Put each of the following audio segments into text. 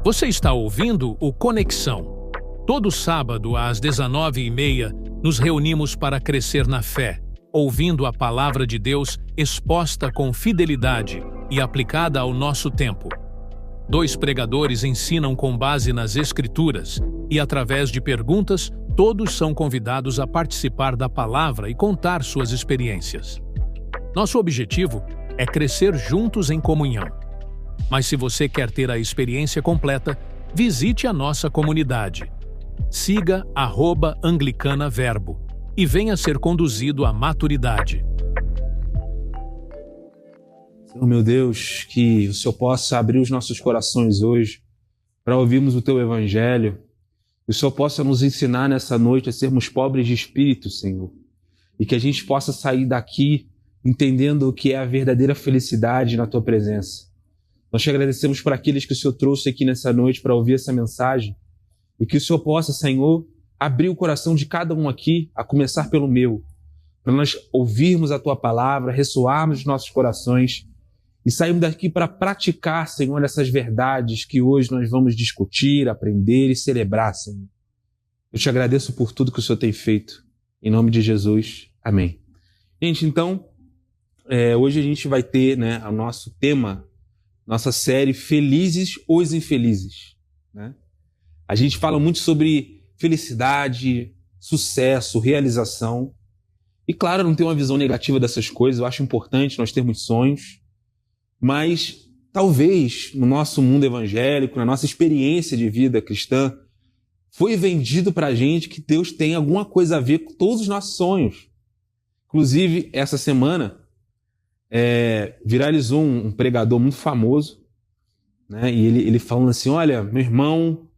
Você está ouvindo o Conexão. Todo sábado, às 19h30, nos reunimos para crescer na fé, ouvindo a palavra de Deus exposta com fidelidade e aplicada ao nosso tempo. 2 pregadores ensinam com base nas Escrituras e, através de perguntas, todos são convidados a participar da palavra e contar suas experiências. Nosso objetivo é crescer juntos em comunhão. Mas se você quer ter a experiência completa, visite a nossa comunidade. Siga @anglicanaverbo e venha ser conduzido à maturidade. Senhor meu Deus, que o Senhor possa abrir os nossos corações hoje para ouvirmos o Teu Evangelho. Que o Senhor possa nos ensinar nessa noite a sermos pobres de espírito, Senhor. E que a gente possa sair daqui entendendo o que é a verdadeira felicidade na Tua presença. Nós te agradecemos por aqueles que o Senhor trouxe aqui nessa noite para ouvir essa mensagem e que o Senhor possa, Senhor, abrir o coração de cada um aqui, a começar pelo meu, para nós ouvirmos a Tua palavra, ressoarmos os nossos corações e sairmos daqui para praticar, Senhor, essas verdades que hoje nós vamos discutir, aprender e celebrar, Senhor. Eu te agradeço por tudo que o Senhor tem feito. Em nome de Jesus, amém. Gente, então, hoje a gente vai ter, o nosso tema, nossa série Felizes os Infelizes. A gente fala muito sobre felicidade, sucesso, realização. E claro, eu não tenho uma visão negativa dessas coisas, eu acho importante nós termos sonhos, mas talvez no nosso mundo evangélico, na nossa experiência de vida cristã, foi vendido para a gente que Deus tem alguma coisa a ver com todos os nossos sonhos. Inclusive, essa semana, viralizou um pregador muito famoso, e ele falando assim, olha, meu irmão,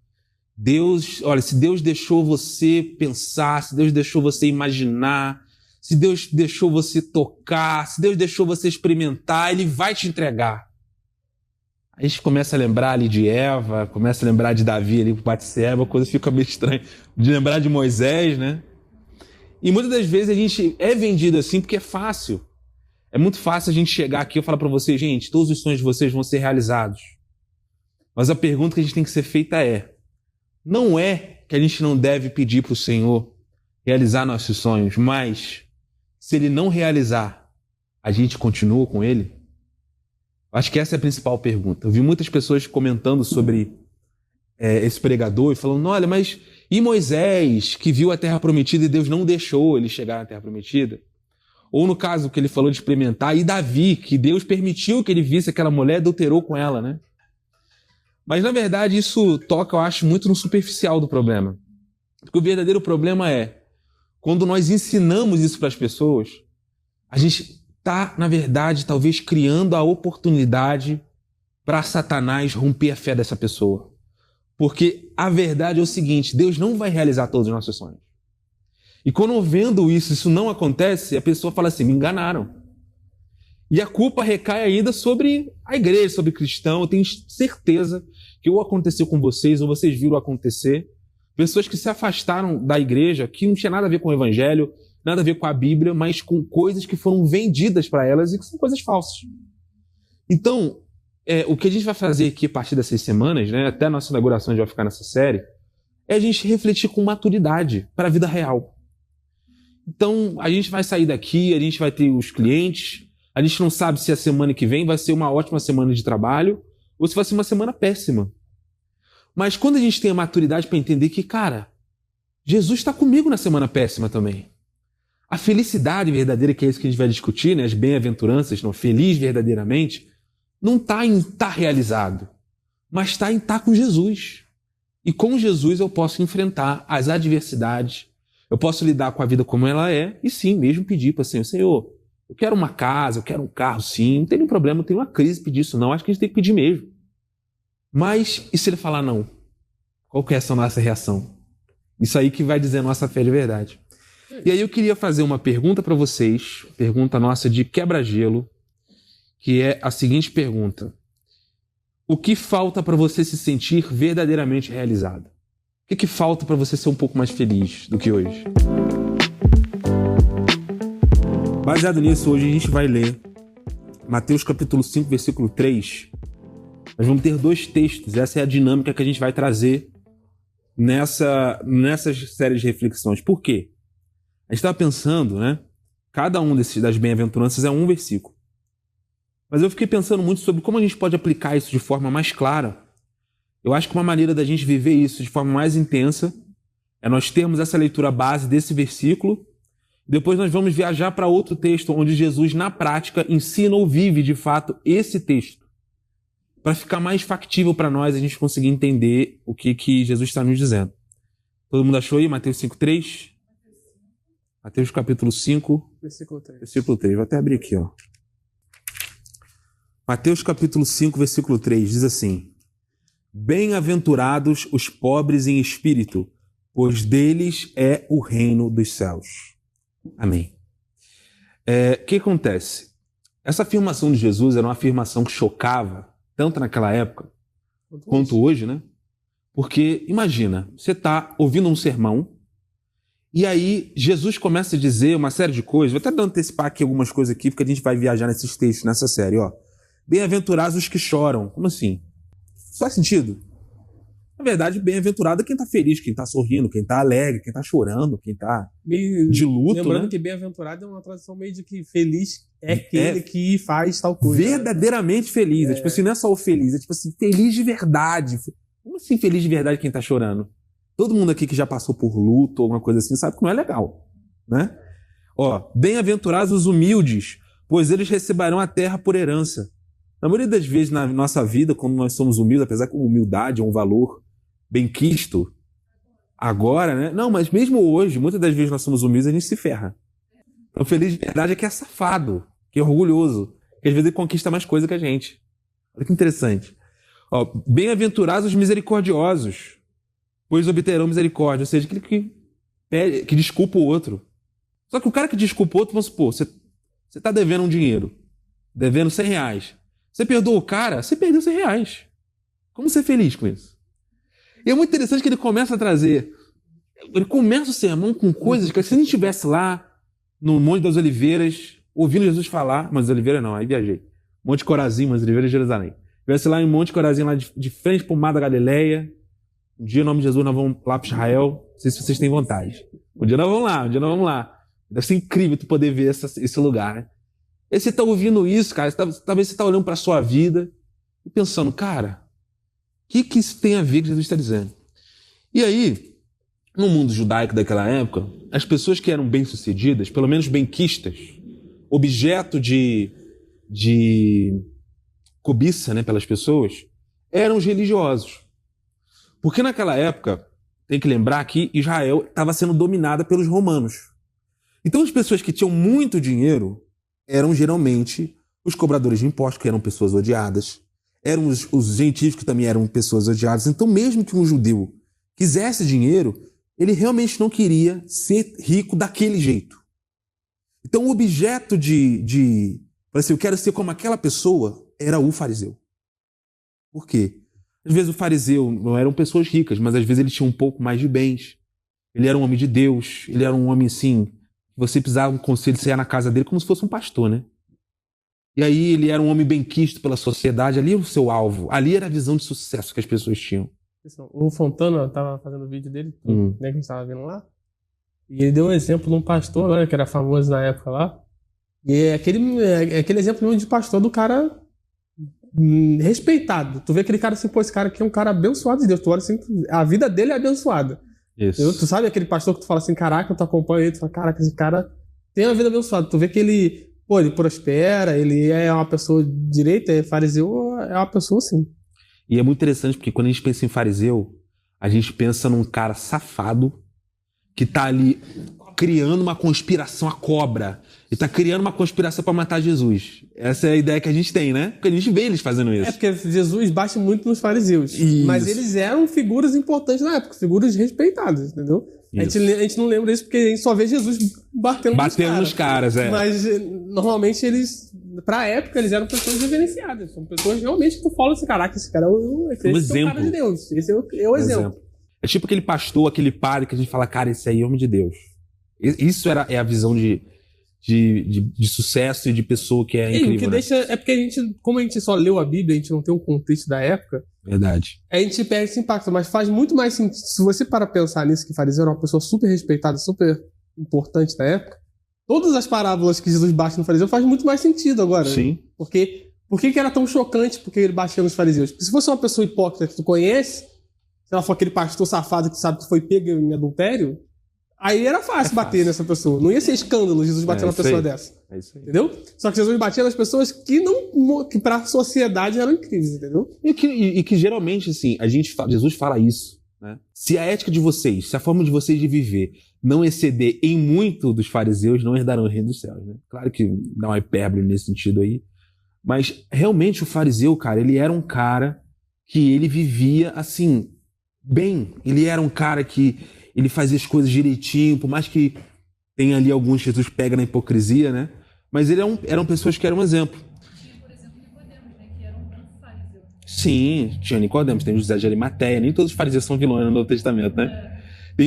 se Deus deixou você pensar, se Deus deixou você imaginar, se Deus deixou você tocar, se Deus deixou você experimentar, Ele vai te entregar. Aí a gente começa a lembrar ali de Eva, começa a lembrar de Davi ali com Batseba, a coisa fica meio estranha, de lembrar de Moisés, E muitas das vezes a gente é vendido assim porque é fácil. É muito fácil a gente chegar aqui e falar para vocês, gente, todos os sonhos de vocês vão ser realizados. Mas a pergunta que a gente tem que ser feita não é que a gente não deve pedir para o Senhor realizar nossos sonhos, mas se Ele não realizar, a gente continua com Ele? Acho que essa é a principal pergunta. Eu vi muitas pessoas comentando sobre esse pregador e falando, olha, mas e Moisés, que viu a Terra Prometida e Deus não deixou ele chegar na Terra Prometida? Ou no caso que ele falou de experimentar, e Davi, que Deus permitiu que ele visse aquela mulher, adulterou com ela, Mas, na verdade, isso toca, eu acho, muito no superficial do problema. Porque o verdadeiro problema quando nós ensinamos isso para as pessoas, a gente está, na verdade, talvez criando a oportunidade para Satanás romper a fé dessa pessoa. Porque a verdade é o seguinte, Deus não vai realizar todos os nossos sonhos. E quando vendo isso não acontece, a pessoa fala assim, me enganaram. E a culpa recai ainda sobre a igreja, sobre o cristão. Eu tenho certeza que ou aconteceu com vocês, ou vocês viram acontecer. Pessoas que se afastaram da igreja, que não tinha nada a ver com o evangelho, nada a ver com a Bíblia, mas com coisas que foram vendidas para elas e que são coisas falsas. Então, o que a gente vai fazer aqui a partir dessas semanas, até a nossa inauguração a gente vai ficar nessa série, é a gente refletir com maturidade para a vida real. Então, a gente vai sair daqui, a gente vai ter os clientes, a gente não sabe se a semana que vem vai ser uma ótima semana de trabalho ou se vai ser uma semana péssima. Mas quando a gente tem a maturidade para entender que, cara, Jesus está comigo na semana péssima também. A felicidade verdadeira, que é isso que a gente vai discutir, as bem-aventuranças, feliz verdadeiramente, não está em estar realizado, mas está em estar com Jesus. E com Jesus eu posso enfrentar as adversidades, eu posso lidar com a vida como ela é e sim, mesmo pedir para o Senhor, eu quero uma casa, eu quero um carro, sim, não tem nenhum problema, não tem uma crise pedir isso não, acho que a gente tem que pedir mesmo. Mas, e se ele falar não? Qual que é essa nossa reação? Isso aí que vai dizer a nossa fé de verdade. E aí eu queria fazer uma pergunta para vocês, pergunta nossa de quebra-gelo, que é a seguinte pergunta. O que falta para você se sentir verdadeiramente realizado? O que falta para você ser um pouco mais feliz do que hoje? Baseado nisso, hoje a gente vai ler Mateus capítulo 5, versículo 3, Nós vamos ter 2 textos. Essa é a dinâmica que a gente vai trazer nessas séries de reflexões. Por quê? A gente estava pensando, né? Cada um das bem-aventuranças é um versículo. Mas eu fiquei pensando muito sobre como a gente pode aplicar isso de forma mais clara. Eu acho que uma maneira da gente viver isso de forma mais intensa é nós termos essa leitura base desse versículo. Depois nós vamos viajar para outro texto onde Jesus, na prática, ensina ou vive, de fato, esse texto. Para ficar mais factível para nós a gente conseguir entender o que Jesus está nos dizendo. Todo mundo achou aí? Mateus 5:3? Mateus capítulo 5, versículo 3. Vou até abrir aqui, ó. Mateus capítulo 5, versículo 3, diz assim: Bem-aventurados os pobres em espírito, pois deles é o reino dos céus. Amém. O que acontece? Essa afirmação de Jesus era uma afirmação que chocava, tanto naquela época, quanto hoje, né? Porque, imagina, você está ouvindo um sermão, e aí Jesus começa a dizer uma série de coisas. Vou até antecipar aqui algumas coisas aqui, porque a gente vai viajar nesses textos, nessa série, ó. Bem-aventurados os que choram. Como assim? Faz sentido? Na verdade, bem-aventurado é quem está feliz, quem está sorrindo, quem está alegre, quem está chorando, quem está de luto. Lembrando, né? Que bem-aventurado é uma tradução meio de que feliz é aquele que faz tal coisa. Verdadeiramente feliz. É tipo assim, não é só o feliz, é tipo assim, feliz de verdade. Como assim feliz de verdade quem está chorando? Todo mundo aqui que já passou por luto ou alguma coisa assim sabe que não é legal, né? Ó, bem-aventurados os humildes, pois eles receberão a terra por herança. Na maioria das vezes na nossa vida, quando nós somos humildes, apesar que a humildade é um valor benquisto agora, né? Não, mas mesmo hoje, muitas das vezes nós somos humildes, a gente se ferra. Então, feliz de verdade é que é safado, que é orgulhoso, que às vezes ele conquista mais coisa que a gente. Olha que interessante. Ó, bem-aventurados os misericordiosos, pois obterão misericórdia. Ou seja, aquele que desculpa o outro. Só que o cara que desculpa o outro, vamos supor, você está devendo um dinheiro, devendo R$100. Você perdoa o cara, você perdeu R$100. Como ser feliz com isso? E é muito interessante que ele começa a trazer, ele começa o sermão com coisas que se a gente estivesse lá no Monte das Oliveiras, ouvindo Jesus falar, Monte das Oliveiras não, aí viajei, Monte Corazim, Monte das Oliveiras, Jerusalém. Estivesse lá em Monte Corazim, lá de frente para o Mar da Galileia, um dia, em nome de Jesus, nós vamos lá para Israel, não sei se vocês têm vontade. Um dia nós vamos lá. Deve ser incrível tu poder ver esse lugar, né? E você está ouvindo isso, cara, talvez você está olhando para a sua vida e pensando, cara, o que isso tem a ver com o que Jesus está dizendo? E aí, no mundo judaico daquela época, as pessoas que eram bem-sucedidas, pelo menos benquistas, objeto de cobiça, né, pelas pessoas, eram os religiosos. Porque naquela época, tem que lembrar que Israel estava sendo dominada pelos romanos. Então as pessoas que tinham muito dinheiro eram geralmente os cobradores de impostos, que eram pessoas odiadas, eram os gentios, que também eram pessoas odiadas. Então mesmo que um judeu quisesse dinheiro, ele realmente não queria ser rico daquele jeito. Então o objeto assim, eu quero ser como aquela pessoa, era o fariseu. Por quê? Às vezes o fariseu não eram pessoas ricas, mas às vezes ele tinha um pouco mais de bens. Ele era um homem de Deus, ele era um homem assim, você precisava de um conselho, você ia na casa dele como se fosse um pastor, né? E aí ele era um homem benquisto pela sociedade, ali era o seu alvo, ali era a visão de sucesso que as pessoas tinham. O Fontana estava fazendo o vídeo dele, né, que a gente estava vendo lá, e ele deu um exemplo de um pastor, né, que era famoso na época lá, e é aquele exemplo de pastor do cara respeitado. Tu vê aquele cara assim, pô, esse cara aqui é um cara abençoado de Deus, tu olha assim, a vida dele é abençoada. Isso. Tu sabe aquele pastor que tu fala assim, caraca, eu te acompanho ele, tu fala, caraca, esse cara tem uma vida abençoada. Tu vê que ele prospera, ele é uma pessoa direita, é fariseu, é uma pessoa assim. E é muito interessante porque quando a gente pensa em fariseu, a gente pensa num cara safado que tá ali criando uma conspiração, a cobra. Ele tá criando uma conspiração para matar Jesus. Essa é a ideia que a gente tem, né? Porque a gente vê eles fazendo isso. É porque Jesus bate muito nos fariseus. Isso. Mas eles eram figuras importantes na época, figuras respeitadas, entendeu? A gente não lembra disso porque a gente só vê Jesus batendo nos caras. É. Mas normalmente eles, pra época, eles eram pessoas reverenciadas. São pessoas realmente que tu fala assim, caraca, esse cara é o cara de Deus. Esse é o exemplo. É tipo aquele pastor, aquele padre que a gente fala, cara, esse aí é homem de Deus. Isso é a visão de sucesso e de pessoa que é incrível. É porque a gente, como a gente só leu a Bíblia, a gente não tem um contexto da época. Verdade. A gente perde esse impacto, mas faz muito mais sentido. Se você para pensar nisso, que fariseu era uma pessoa super respeitada, super importante na época, todas as parábolas que Jesus bate no fariseu faz muito mais sentido agora. Sim. Né? Porque por que era tão chocante porque ele batia nos fariseus? Porque se fosse uma pessoa hipócrita que tu conhece, se ela for aquele pastor safado que sabe que foi pego em adultério, aí era fácil bater nessa pessoa. Não ia ser escândalo Jesus bater numa pessoa dessa. É isso aí. Entendeu? Só que Jesus batia nas pessoas que pra sociedade eram incríveis, entendeu? E que geralmente, assim, Jesus fala isso, né? Se a ética de vocês, se a forma de vocês de viver não exceder em muito dos fariseus, não herdarão o reino dos céus, né? Claro que dá uma hipérbole nesse sentido aí. Mas realmente o fariseu, cara, ele era um cara que ele vivia, assim, bem. Ele era um cara que ele fazia as coisas direitinho, por mais que tenha ali alguns que Jesus pega na hipocrisia, né? Mas eram pessoas que eram um exemplo. Tinha, por exemplo, Nicodemos, né? Que era um fariseu. Sim, tinha Nicodemos, tem José de Arimateia, nem todos os fariseus são vilões no Novo Testamento, né?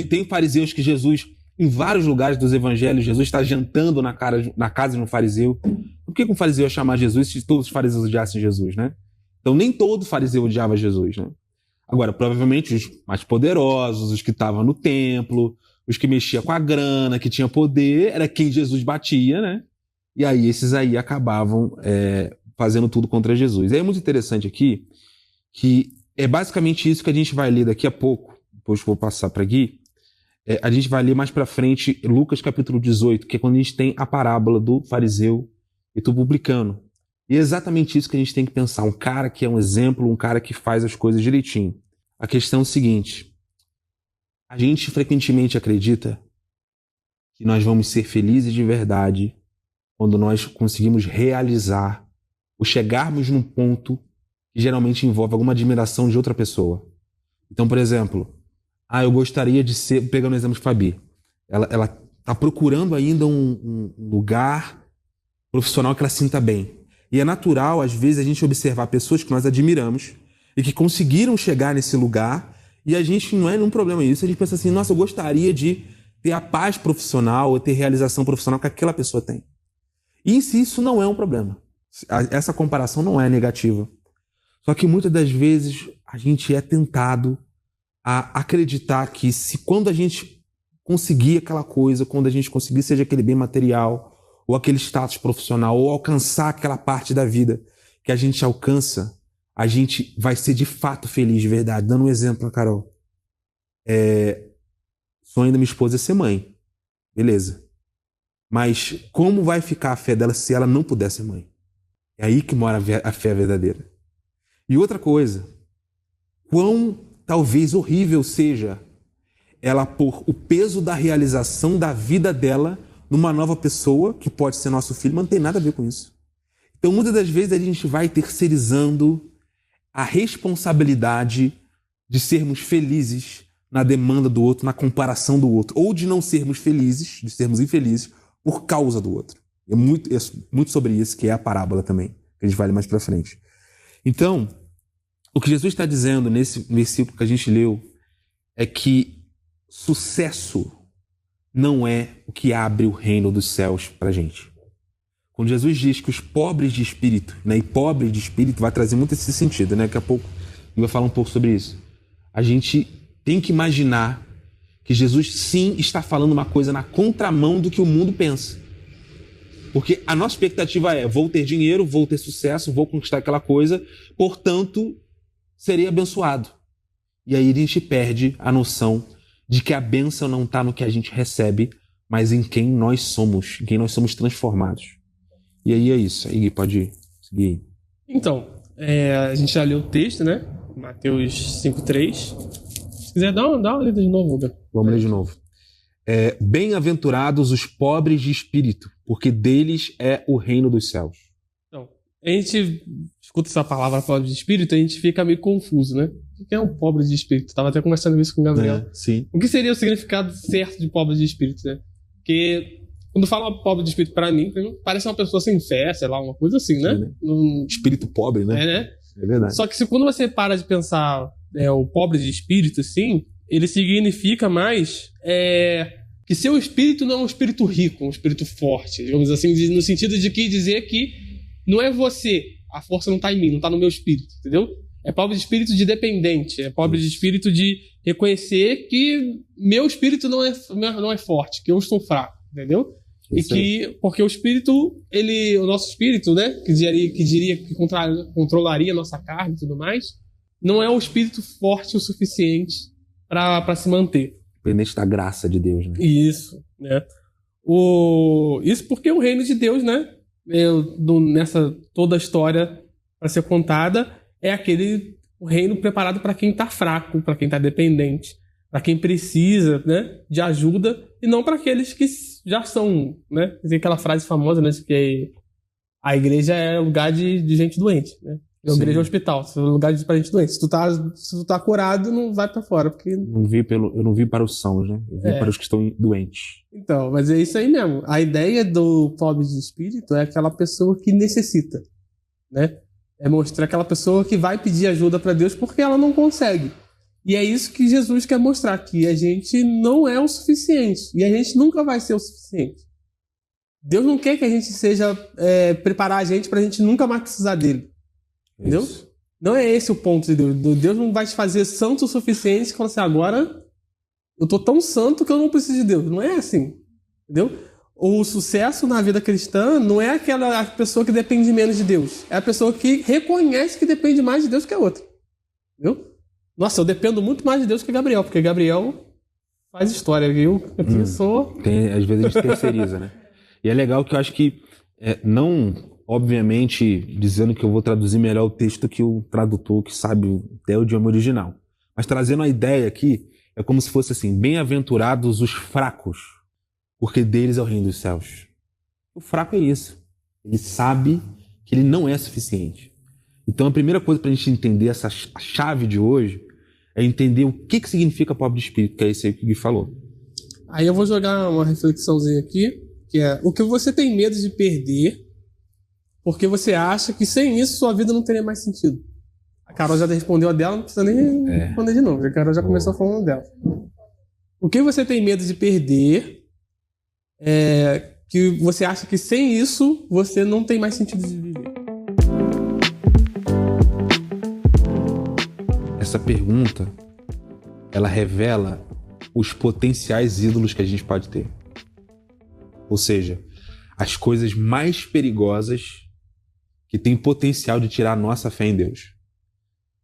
Tem fariseus que Jesus, em vários lugares dos evangelhos, Jesus está jantando na casa de um fariseu. Por que um fariseu ia chamar Jesus se todos os fariseus odiassem Jesus, né? Então nem todo fariseu odiava Jesus, né? Agora, provavelmente os mais poderosos, os que estavam no templo, os que mexiam com a grana, que tinha poder, era quem Jesus batia, né? E aí esses aí acabavam fazendo tudo contra Jesus. E aí é muito interessante aqui que é basicamente isso que a gente vai ler daqui a pouco, depois que eu vou passar para Gui. A gente vai ler mais para frente Lucas capítulo 18, que é quando a gente tem a parábola do fariseu e do publicano. E é exatamente isso que a gente tem que pensar. Um cara que é um exemplo, um cara que faz as coisas direitinho. A questão é o seguinte: a gente frequentemente acredita que nós vamos ser felizes de verdade quando nós conseguimos realizar ou chegarmos num ponto que geralmente envolve alguma admiração de outra pessoa. Então, por exemplo, eu gostaria de ser... Pegando o exemplo de Fabi. Ela está procurando ainda um lugar profissional que ela sinta bem. E é natural, às vezes, a gente observar pessoas que nós admiramos e que conseguiram chegar nesse lugar, e a gente não é nenhum problema isso. A gente pensa assim, nossa, eu gostaria de ter a paz profissional ou ter realização profissional que aquela pessoa tem. E se isso não é um problema. Essa comparação não é negativa. Só que muitas das vezes a gente é tentado a acreditar que quando a gente conseguir aquela coisa, quando a gente conseguir, seja aquele bem material, ou aquele status profissional, ou alcançar aquela parte da vida que a gente alcança, a gente vai ser de fato feliz de verdade. Dando um exemplo, Carol. Sonho da minha esposa é ser mãe. Beleza. Mas como vai ficar a fé dela se ela não puder ser mãe? É aí que mora a fé verdadeira. E outra coisa, quão talvez horrível seja ela pôr o peso da realização da vida dela numa nova pessoa, que pode ser nosso filho, mas não tem nada a ver com isso. Então, muitas das vezes, a gente vai terceirizando a responsabilidade de sermos felizes na demanda do outro, na comparação do outro, ou de não sermos felizes, de sermos infelizes, por causa do outro. É muito sobre isso que é a parábola também, que a gente vai ler mais pra frente. Então, o que Jesus está dizendo nesse versículo que a gente leu é que sucesso não é o que abre o reino dos céus pra gente. Quando Jesus diz que os pobres de espírito, né, e pobre de espírito vai trazer muito esse sentido, né? Daqui a pouco eu vou falar um pouco sobre isso. A gente tem que imaginar que Jesus sim está falando uma coisa na contramão do que o mundo pensa. Porque a nossa expectativa é, vou ter dinheiro, vou ter sucesso, vou conquistar aquela coisa, portanto, serei abençoado. E aí a gente perde a noção de que a bênção não está no que a gente recebe, mas em quem nós somos, em quem nós somos transformados. E aí é isso. Aí pode seguir. Então, a gente já leu o texto, né? Mateus 5:3. Se quiser, dá uma lida de novo, Hugo. Vamos ler de novo. Bem-aventurados os pobres de espírito, porque deles é o reino dos céus. Então, a gente escuta essa palavra pobre de espírito, a gente fica meio confuso, né? O que é um pobre de espírito? Estava até conversando isso com o Gabriel. Sim. O que seria o significado certo de pobre de espírito, né? Porque quando fala pobre de espírito pra mim parece uma pessoa sem fé, sei lá, uma coisa assim, né? Espírito pobre, né? Né? É verdade. Só que quando você para de pensar o pobre de espírito, assim, ele significa mais que seu espírito não é um espírito rico, um espírito forte, digamos assim, no sentido de que dizer que não é você, a força não está em mim, não está no meu espírito, entendeu? É pobre de espírito de dependente, é pobre de espírito de reconhecer que meu espírito não é forte, que eu estou fraco, entendeu? Isso E que, porque o espírito, o nosso espírito, né, que diria que controlaria a nossa carne e tudo mais, não é um espírito forte o suficiente para se manter. Dependente da graça de Deus, né? Isso, né? Isso porque o reino de Deus, né, nessa toda a história para ser contada, é o reino preparado para quem está fraco, para quem está dependente, para quem precisa, né, de ajuda, e não para aqueles que já são, né? Tem aquela frase famosa, né, de que a igreja é lugar de gente doente, né? A igreja é um hospital, é lugar para gente doente. Se tu tá curado, não vai para fora, porque eu não vi para os sãos, né? Eu vi para os que estão doentes. Então, mas é isso aí mesmo. A ideia do pobre de espírito é aquela pessoa que necessita, né? É mostrar aquela pessoa que vai pedir ajuda para Deus porque ela não consegue. E é isso que Jesus quer mostrar, que a gente não é o suficiente. E a gente nunca vai ser o suficiente. Deus não quer que a gente preparar a gente pra gente nunca mais precisar dele. Entendeu? Isso. Não é esse o ponto de Deus. Deus não vai te fazer santo o suficiente que falar assim, agora eu tô tão santo que eu não preciso de Deus. Não é assim. Entendeu? O sucesso na vida cristã não é aquela pessoa que depende menos de Deus. É a pessoa que reconhece que depende mais de Deus que a outra. Entendeu? Nossa, eu dependo muito mais de Deus que Gabriel, porque Gabriel faz história, viu? Aqui sou... Às vezes a gente terceiriza, né? E é legal que eu acho que, não, obviamente, dizendo que eu vou traduzir melhor o texto que o tradutor, que sabe até o idioma original, mas trazendo a ideia aqui, é como se fosse assim, bem-aventurados os fracos, porque deles é o reino dos céus. O fraco é isso. Ele sabe que ele não é suficiente. Então a primeira coisa para a gente entender a chave de hoje é entender o que significa pobre de espírito, que é isso aí que o Gui falou. Aí eu vou jogar uma reflexãozinha aqui, que é o que você tem medo de perder porque você acha que sem isso sua vida não teria mais sentido. A Carol já respondeu a dela, não precisa nem responder de novo. A Carol já começou falando dela. O que você tem medo de perder que você acha que sem isso você não tem mais sentido de viver. Essa pergunta, ela revela os potenciais ídolos que a gente pode ter. Ou seja, as coisas mais perigosas que têm potencial de tirar a nossa fé em Deus.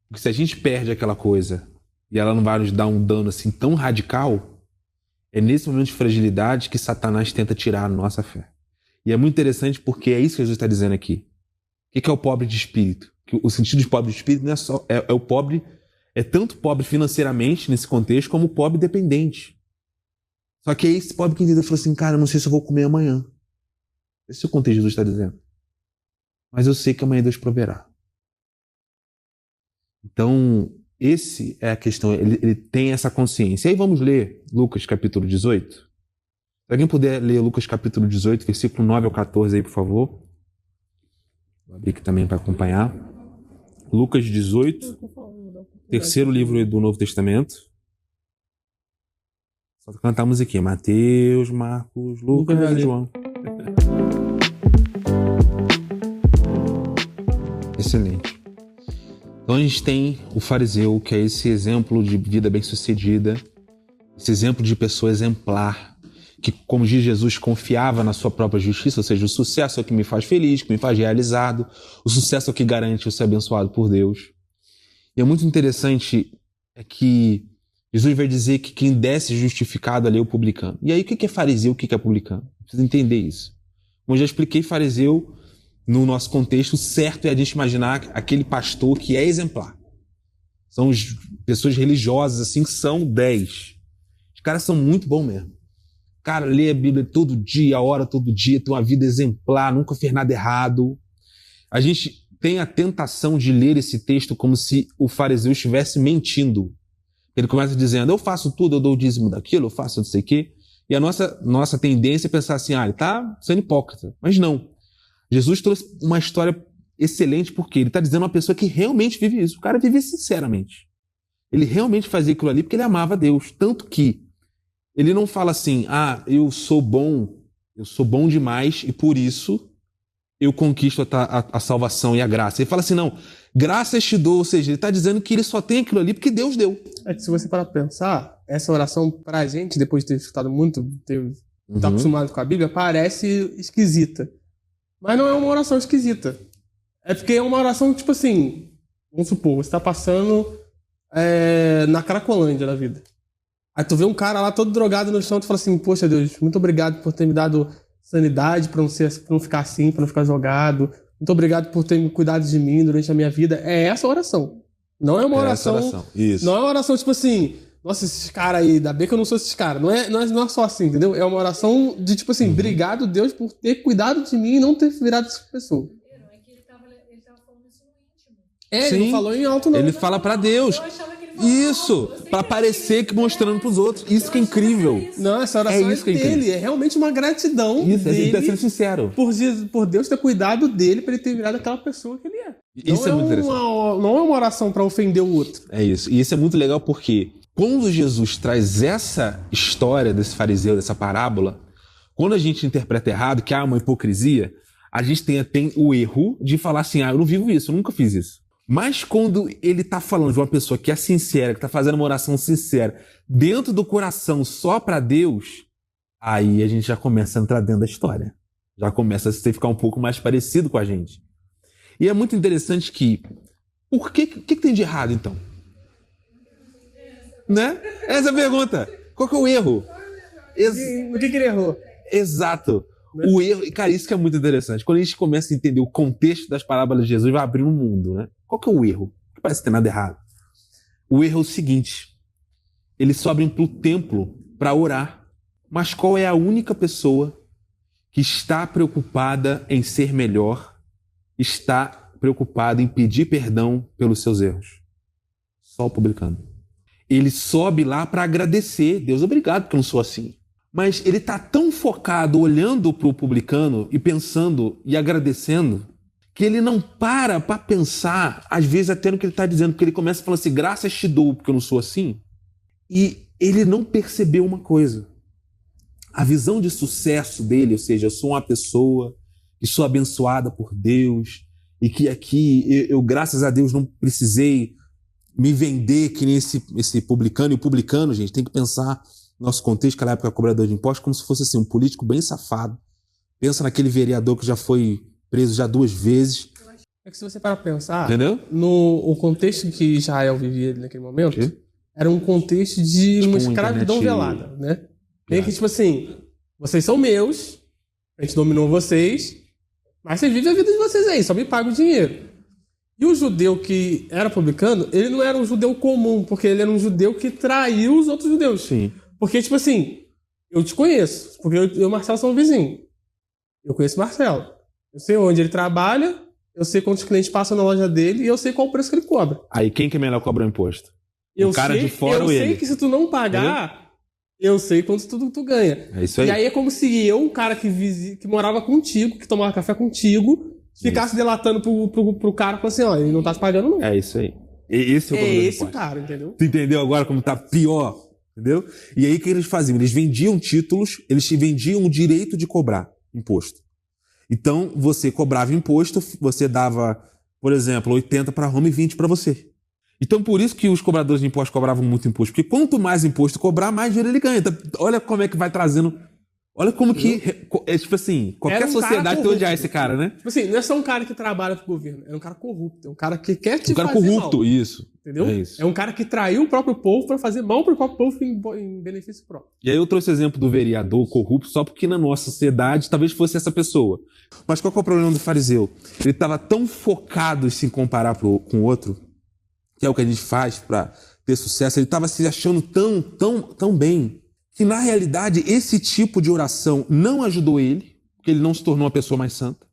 Porque se a gente perde aquela coisa e ela não vai nos dar um dano assim tão radical, é nesse momento de fragilidade que Satanás tenta tirar a nossa fé. E é muito interessante porque é isso que Jesus está dizendo aqui. O que é o pobre de espírito? O sentido de pobre de espírito não é só... É o pobre... É tanto pobre financeiramente nesse contexto, como pobre dependente. Só que aí esse pobre que entendeu falou assim, cara, eu não sei se eu vou comer amanhã. Esse é o contexto que Jesus está dizendo. Mas eu sei que amanhã Deus proverá. Então, esse é a questão. Ele tem essa consciência. E aí vamos ler Lucas capítulo 18. Se alguém puder ler Lucas capítulo 18, versículo 9 ao 14 aí, por favor. Vou abrir aqui também para acompanhar. Lucas 18, terceiro livro do Novo Testamento. Só cantar a musiquinha. Mateus, Marcos, Lucas e João. Excelente. Então a gente tem o fariseu, que é esse exemplo de vida bem-sucedida, esse exemplo de pessoa exemplar, que, como diz Jesus, confiava na sua própria justiça, ou seja, o sucesso é o que me faz feliz, que me faz realizado, o sucesso é o que garante eu ser abençoado por Deus. E é muito interessante que Jesus vai dizer que quem desce justificado ali é o publicano. E aí o que é fariseu, o que é publicano? Precisa entender isso. Como eu já expliquei, fariseu, no nosso contexto, certo é a gente imaginar aquele pastor que é exemplar. São pessoas religiosas, assim, que são 10. Os caras são muito bons mesmo. O cara lê a Bíblia todo dia, ora todo dia, tem uma vida exemplar, nunca fez nada errado. A gente tem a tentação de ler esse texto como se o fariseu estivesse mentindo. Ele começa dizendo, eu faço tudo, eu dou o dízimo daquilo, eu faço não sei o quê. E a nossa tendência é pensar assim, ele está sendo hipócrita. Mas não. Jesus trouxe uma história excelente porque ele está dizendo uma pessoa que realmente vive isso. O cara vive sinceramente. Ele realmente fazia aquilo ali porque ele amava Deus. Tanto que Ele não fala assim, eu sou bom demais e por isso eu conquisto a salvação e a graça. Ele fala assim, não, graças te dou, ou seja, ele está dizendo que ele só tem aquilo ali porque Deus deu. É que se você parar pra pensar, essa oração pra gente, depois de ter escutado muito, tá acostumado com a Bíblia, parece esquisita. Mas não é uma oração esquisita. É porque é uma oração, tipo assim, vamos supor, você tá passando na Cracolândia da vida. Aí tu vê um cara lá todo drogado no chão, tu fala assim, poxa Deus, muito obrigado por ter me dado sanidade, pra não ficar assim, pra não ficar jogado. Muito obrigado por ter cuidado de mim durante a minha vida. É essa oração. Não é uma oração. Isso. Não é uma oração tipo assim, nossa, esses caras aí, ainda bem que eu não sou esses caras. Não é só assim, entendeu? É uma oração de tipo assim, obrigado Deus por ter cuidado de mim e não ter virado essa pessoa. É que ele tava falando isso no íntimo. Ele não falou em alto, não. Ele fala pra Deus. Eu achava que ele falava Isso, pra parecer que mostrando pros outros. Isso que é incrível. Não, essa oração isso que é dele. incrível. É realmente uma gratidão Isso, ele tá dele sendo sincero. por Deus ter cuidado dele pra ele ter virado aquela pessoa que ele é. Isso é muito interessante. Não é uma oração pra ofender o outro. É isso. E isso é muito legal porque quando Jesus traz essa história desse fariseu, dessa parábola, quando a gente interpreta errado, que há uma hipocrisia, a gente tem o erro de falar assim, eu não vivo isso, eu nunca fiz isso. Mas quando ele está falando de uma pessoa que é sincera, que está fazendo uma oração sincera, dentro do coração só para Deus, aí a gente já começa a entrar dentro da história. Já começa a ficar um pouco mais parecido com a gente. E é muito interessante que... O que tem de errado, então? Né? Essa é a pergunta. Qual que é o erro? No que ele errou? Exato. O erro, cara, isso que é muito interessante. Quando a gente começa a entender o contexto das parábolas de Jesus, vai abrir um mundo, né? Qual que é o erro? Não parece ter nada errado. O erro é o seguinte: eles sobem para o templo para orar. Mas qual é a única pessoa que está preocupada em ser melhor, está preocupada em pedir perdão pelos seus erros? Só o publicano. Ele sobe lá para agradecer. Deus, obrigado porque eu não sou assim. Mas ele está tão focado olhando para o publicano e pensando e agradecendo que ele não para pensar, às vezes até no que ele está dizendo, porque ele começa falando assim, graças te dou porque eu não sou assim. E ele não percebeu uma coisa. A visão de sucesso dele, ou seja, eu sou uma pessoa que sou abençoada por Deus e que aqui eu graças a Deus, não precisei me vender que nem esse publicano. E o publicano, gente, tem que pensar nosso contexto, aquela época cobrador de impostos, como se fosse assim, um político bem safado. Pensa naquele vereador que já foi preso já 2 vezes. É que se você parar pra pensar, entendeu? O contexto que Israel vivia naquele momento, era um contexto de uma escravidão velada, né? Tem que, tipo assim, vocês são meus, a gente dominou vocês, mas vocês vivem a vida de vocês aí, só me pagam o dinheiro. E o judeu que era publicano, ele não era um judeu comum, porque ele era um judeu que traiu os outros judeus. Sim. Porque, tipo assim, eu te conheço, porque eu e o Marcelo somos vizinhos. Eu conheço o Marcelo. Eu sei onde ele trabalha, eu sei quantos clientes passam na loja dele e eu sei qual o preço que ele cobra. Aí quem que é melhor cobrar o imposto? O cara de fora ou ele? Eu sei que se tu não pagar, eu sei quanto tu ganha. É isso aí. E aí é como se eu, um cara que morava contigo, que tomava café contigo, ficasse delatando pro cara e falasse assim, ó, ele não tá te pagando não. É isso aí. Esse é o cobrador de imposto. Cara, entendeu? Tu entendeu agora como tá pior? Entendeu? E aí o que eles faziam? Eles vendiam títulos, eles te vendiam o direito de cobrar imposto. Então, você cobrava imposto, você dava, por exemplo, 80 para Roma e 20 para você. Então, por isso que os cobradores de imposto cobravam muito imposto. Porque quanto mais imposto cobrar, mais dinheiro ele ganha. Então, olha como é que vai trazendo... Olha como que... É tipo assim, qualquer sociedade tem que odiar esse cara, né? Tipo assim, não é só um cara que trabalha pro governo, é um cara corrupto. É um cara que quer te um cara fazer corrupto, mal. isso. Entendeu? É isso. É um cara que traiu o próprio povo pra fazer mal pro próprio povo em benefício próprio. E aí eu trouxe o exemplo do vereador corrupto só porque na nossa sociedade talvez fosse essa pessoa. Mas qual que é o problema do fariseu? Ele estava tão focado em se comparar com o outro, que é o que a gente faz para ter sucesso, ele estava se achando tão bem, que na realidade esse tipo de oração não ajudou ele, porque ele não se tornou uma pessoa mais santa,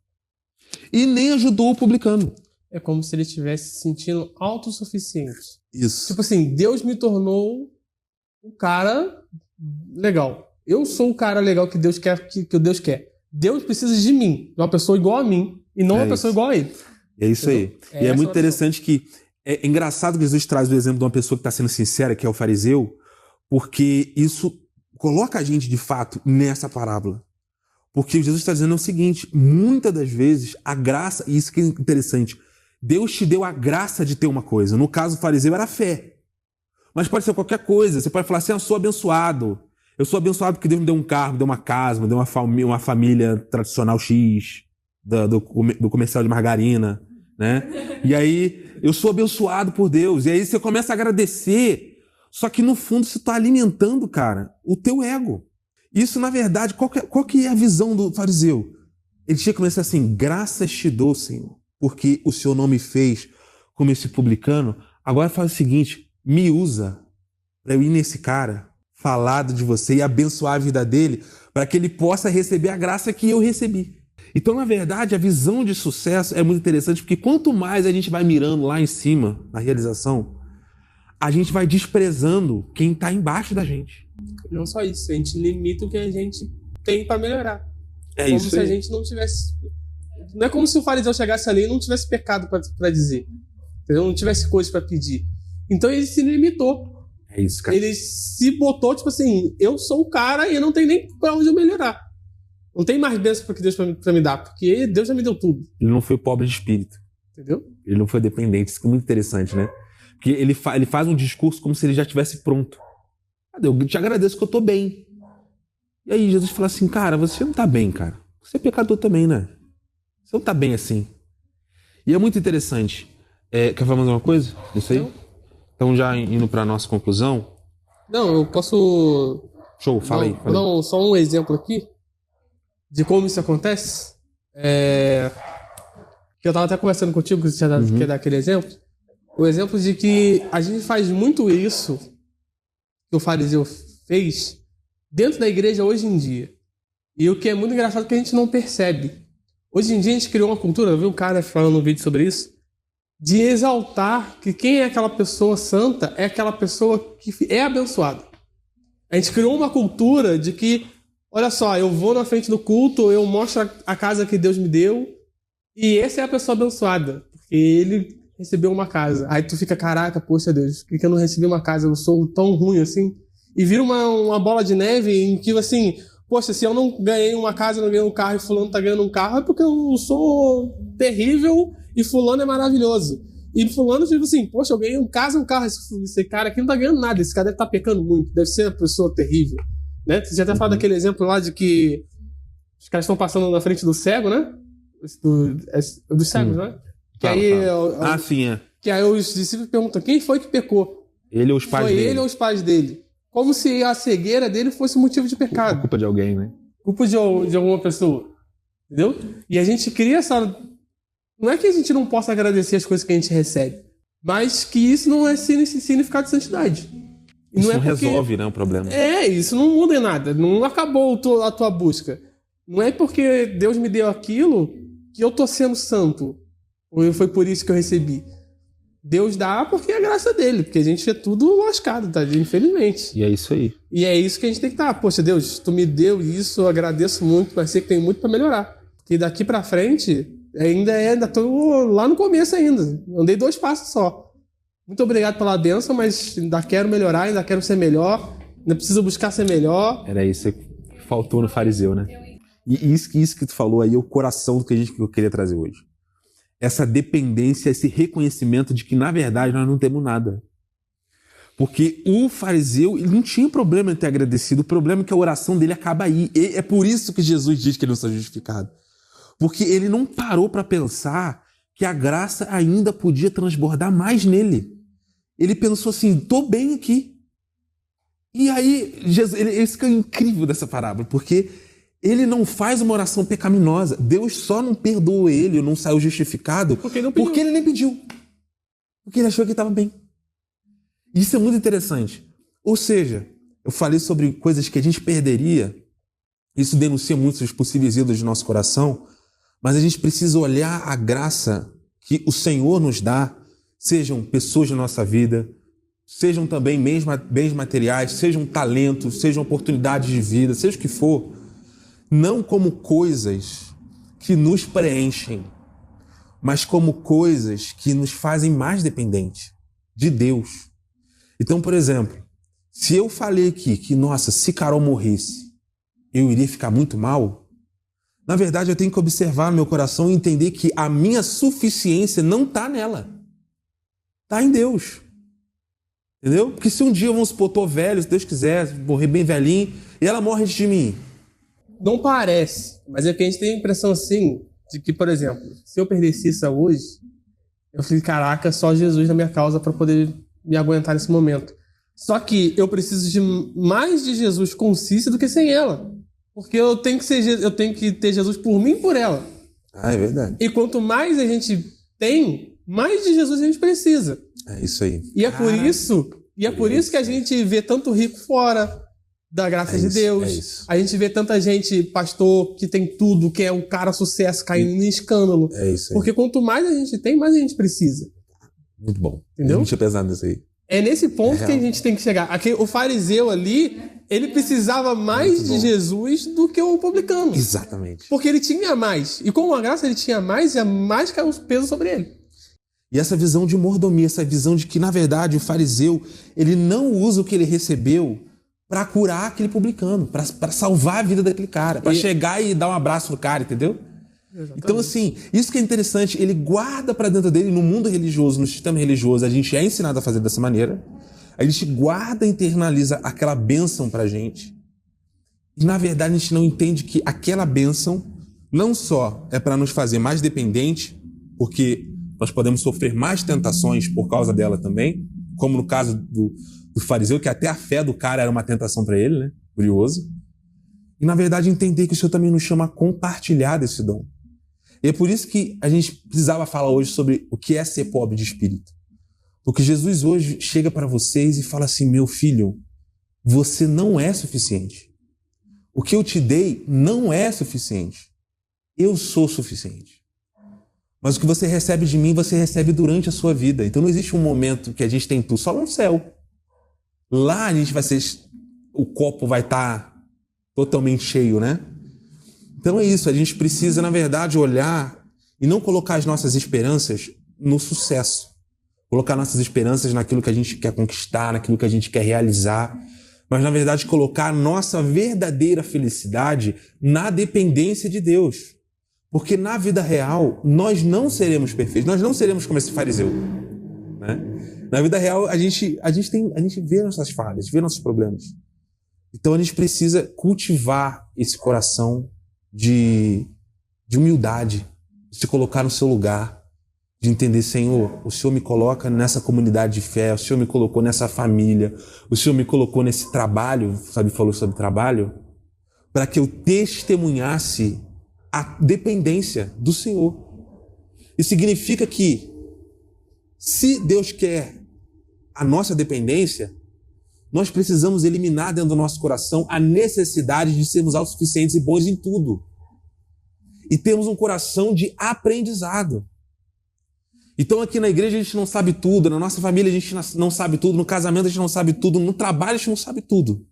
e nem ajudou o publicano. É como se ele estivesse se sentindo autossuficiente. Isso. Tipo assim, Deus me tornou um cara legal. Eu sou o cara legal que Deus quer. Que Deus quer. Deus precisa de mim, de uma pessoa igual a mim, e não uma pessoa igual a ele. É isso aí. E é muito interessante que... É engraçado que Jesus traz o exemplo de uma pessoa que está sendo sincera, que é o fariseu, porque isso coloca a gente, de fato, nessa parábola. Porque Jesus está dizendo o seguinte, muitas das vezes, a graça, e isso que é interessante, Deus te deu a graça de ter uma coisa. No caso, o fariseu era a fé. Mas pode ser qualquer coisa. Você pode falar assim, eu sou abençoado. Eu sou abençoado porque Deus me deu um carro, me deu uma casa, me deu uma família tradicional X, do comercial de margarina, né? E aí, eu sou abençoado por Deus. E aí você começa a agradecer, só que no fundo você está alimentando, cara, o teu ego. Isso, na verdade, qual que é a visão do fariseu? Ele tinha que começar assim, graças te dou, Senhor, porque o Senhor não me fez como esse publicano. Agora faz o seguinte, me usa para eu ir nesse cara, falar de você e abençoar a vida dele, para que ele possa receber a graça que eu recebi. Então, na verdade, a visão de sucesso é muito interessante, porque quanto mais a gente vai mirando lá em cima, na realização, a gente vai desprezando quem está embaixo da gente. Não só isso, a gente limita o que a gente tem para melhorar. É como isso se aí. a gente não tivesse... Não é como se o fariseu chegasse ali e não tivesse pecado para dizer. Entendeu? Não tivesse coisa para pedir. Então ele se limitou. É isso, cara. Ele se botou, tipo assim, eu sou o cara e eu não tenho nem pra onde eu melhorar. Não tem mais bênção para que Deus pra me dar, porque Deus já me deu tudo. Ele não foi pobre de espírito. Entendeu? Ele não foi dependente. Isso é muito interessante, né? Porque ele faz um discurso como se ele já estivesse pronto. Eu te agradeço que eu tô bem. E aí Jesus fala assim, cara, você não tá bem, cara. Você é pecador também, né? Você não tá bem assim. E é muito interessante. Quer falar mais uma coisa? Isso aí? Não. Então, já indo pra nossa conclusão. Não, eu posso... Show, fala aí. Vou dar só um exemplo aqui de como isso acontece. Que eu tava até conversando contigo, que você tinha dado, quer dar aquele exemplo. O exemplo de que a gente faz muito isso que o fariseu fez dentro da igreja hoje em dia. E o que é muito engraçado é que a gente não percebe. Hoje em dia a gente criou uma cultura, eu vi um cara falando um vídeo sobre isso, de exaltar que quem é aquela pessoa santa é aquela pessoa que é abençoada. A gente criou uma cultura de que, olha só, eu vou na frente do culto, eu mostro a casa que Deus me deu, e essa é a pessoa abençoada, porque ele recebeu uma casa. Aí tu fica, caraca, poxa Deus, por que eu não recebi uma casa? Eu sou tão ruim assim. E vira uma bola de neve em que, assim, poxa, se eu não ganhei uma casa, não ganhei um carro e fulano tá ganhando um carro, é porque eu sou terrível e fulano é maravilhoso. E fulano, tipo assim, poxa, eu ganhei um carro, esse cara aqui não tá ganhando nada, esse cara deve estar pecando muito, deve ser uma pessoa terrível. Né? Você já até falou daquele exemplo lá de que os caras estão passando na frente do cego, né? Dos cegos, né? Que aí, sim, é. Que aí os discípulos perguntam, quem foi que pecou? Ele ou os pais foi dele? Ele ou os pais dele? Como se a cegueira dele fosse motivo de pecado. Culpa de alguém, né? Culpa de alguma pessoa. Entendeu? E a gente cria essa... Não é que a gente não possa agradecer as coisas que a gente recebe, mas que isso não é significado de santidade. E Isso não, não resolve, né, o problema. Isso não muda em nada. Não acabou a tua busca. Não é porque Deus me deu aquilo que eu tô sendo santo. Ou foi por isso que eu recebi. Deus dá porque é a graça dele. Porque a gente é tudo lascado, tá? Infelizmente. E é isso aí. E é isso que a gente tem que estar. Poxa, Deus, tu me deu isso, eu agradeço muito, mas sei que tem muito pra melhorar. Porque daqui pra frente, ainda tô lá no começo ainda. Andei 2 passos só. Muito obrigado pela bênção, mas ainda quero melhorar, ainda quero ser melhor, ainda preciso buscar ser melhor. Era isso que faltou no fariseu, né? E isso que tu falou aí é o coração do que eu queria trazer hoje. Essa dependência, esse reconhecimento de que, na verdade, nós não temos nada. Porque o fariseu, ele não tinha problema em ter agradecido, o problema é que a oração dele acaba aí. E é por isso que Jesus diz que ele não está justificado. Porque ele não parou para pensar que a graça ainda podia transbordar mais nele. Ele pensou assim, tô bem aqui. E aí, Jesus, isso que é incrível dessa parábola, porque ele não faz uma oração pecaminosa. Deus só não perdoou ele, não saiu justificado, porque ele nem pediu. Porque ele achou que estava bem. Isso é muito interessante. Ou seja, eu falei sobre coisas que a gente perderia. Isso denuncia muitos os possíveis ídolos de nosso coração. Mas a gente precisa olhar a graça que o Senhor nos dá, sejam pessoas na nossa vida, sejam também bens materiais, sejam talentos, sejam oportunidades de vida, seja o que for, não como coisas que nos preenchem, mas como coisas que nos fazem mais dependentes de Deus. Então, por exemplo, Se eu falei aqui que, nossa, se Carol morresse, eu iria ficar muito mal, na verdade eu tenho que observar no meu coração e entender que a minha suficiência não está nela. Está em Deus. Entendeu? Porque se um dia, vamos supor, tô velho, se Deus quiser, morrer bem velhinho, e ela morre antes de mim. Não parece, mas é que a gente tem a impressão assim, de que, por exemplo, se eu perdesse isso hoje, eu falei, caraca, só Jesus na minha causa para poder me aguentar nesse momento. Só que eu preciso de mais de Jesus com Cícia do que sem ela. Porque eu tenho que ter Jesus por mim e por ela. Ah, é verdade. E quanto mais a gente tem, mais de Jesus a gente precisa. É isso aí. E é por isso que a gente vê tanto rico fora da graça de Deus. É isso. A gente vê tanta gente, pastor, que tem tudo, que é um cara sucesso, caindo em escândalo. É isso aí. Porque quanto mais a gente tem, mais a gente precisa. Muito bom. Entendeu? Eu não tinha pensado nisso aí. É nesse ponto que a gente tem que chegar. Aqui, o fariseu ali, ele precisava mais de Jesus do que o publicano. Exatamente. Porque ele tinha mais. E com a graça ele tinha mais, e mais caiu o peso sobre ele. E essa visão de mordomia, essa visão de que, na verdade, o fariseu, ele não usa o que ele recebeu para curar aquele publicano, para salvar a vida daquele cara, para chegar e dar um abraço no cara, entendeu? Exatamente. Então, assim, isso que é interessante, ele guarda para dentro dele, no mundo religioso, no sistema religioso, a gente é ensinado a fazer dessa maneira, a gente guarda e internaliza aquela bênção pra gente, e na verdade a gente não entende que aquela bênção não só é para nos fazer mais dependente, porque nós podemos sofrer mais tentações por causa dela também, como no caso do fariseu, que até a fé do cara era uma tentação para ele, né? Curioso. E na verdade entender que o Senhor também nos chama a compartilhar desse dom. E é por isso que a gente precisava falar hoje sobre o que é ser pobre de espírito. Porque Jesus hoje chega para vocês e fala assim, meu filho, você não é suficiente. O que eu te dei não é suficiente. Eu sou suficiente. Mas o que você recebe de mim, você recebe durante a sua vida. Então não existe um momento que a gente tem tudo, só no céu. Lá a gente vai ser, o copo vai estar totalmente cheio, né? Então é isso, a gente precisa, na verdade, olhar e não colocar as nossas esperanças no sucesso. Colocar nossas esperanças naquilo que a gente quer conquistar, naquilo que a gente quer realizar. Mas, na verdade, colocar a nossa verdadeira felicidade na dependência de Deus. Porque na vida real, nós não seremos perfeitos, nós não seremos como esse fariseu. Né? Na vida real, a gente vê nossas falhas, vê nossos problemas. Então a gente precisa cultivar esse coração de humildade, de se colocar no seu lugar, de entender, Senhor, o Senhor me coloca nessa comunidade de fé, o Senhor me colocou nessa família, o Senhor me colocou nesse trabalho, sabe, falou sobre trabalho, para que eu testemunhasse a dependência do Senhor. Isso significa que, se Deus quer a nossa dependência, nós precisamos eliminar dentro do nosso coração a necessidade de sermos autossuficientes e bons em tudo. E termos um coração de aprendizado. Então aqui na igreja a gente não sabe tudo, na nossa família a gente não sabe tudo, no casamento a gente não sabe tudo, no trabalho a gente não sabe tudo.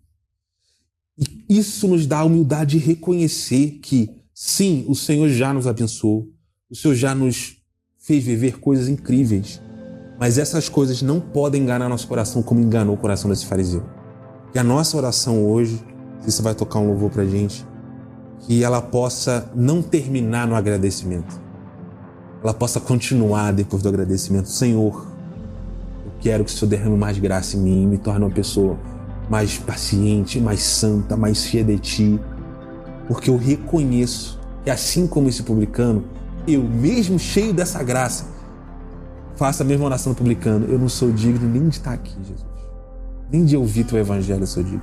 E isso nos dá a humildade de reconhecer que, sim, o Senhor já nos abençoou, o Senhor já nos fez viver coisas incríveis. Mas essas coisas não podem enganar nosso coração como enganou o coração desse fariseu. Que a nossa oração hoje, se você vai tocar um louvor pra gente, que ela possa não terminar no agradecimento. Ela possa continuar depois do agradecimento. Senhor, eu quero que o Senhor derrame mais graça em mim, me torne uma pessoa mais paciente, mais santa, mais cheia de Ti. Porque eu reconheço que assim como esse publicano, eu mesmo cheio dessa graça, faço a mesma oração do publicano. Eu não sou digno nem de estar aqui, Jesus. Nem de ouvir Teu evangelho eu sou digno.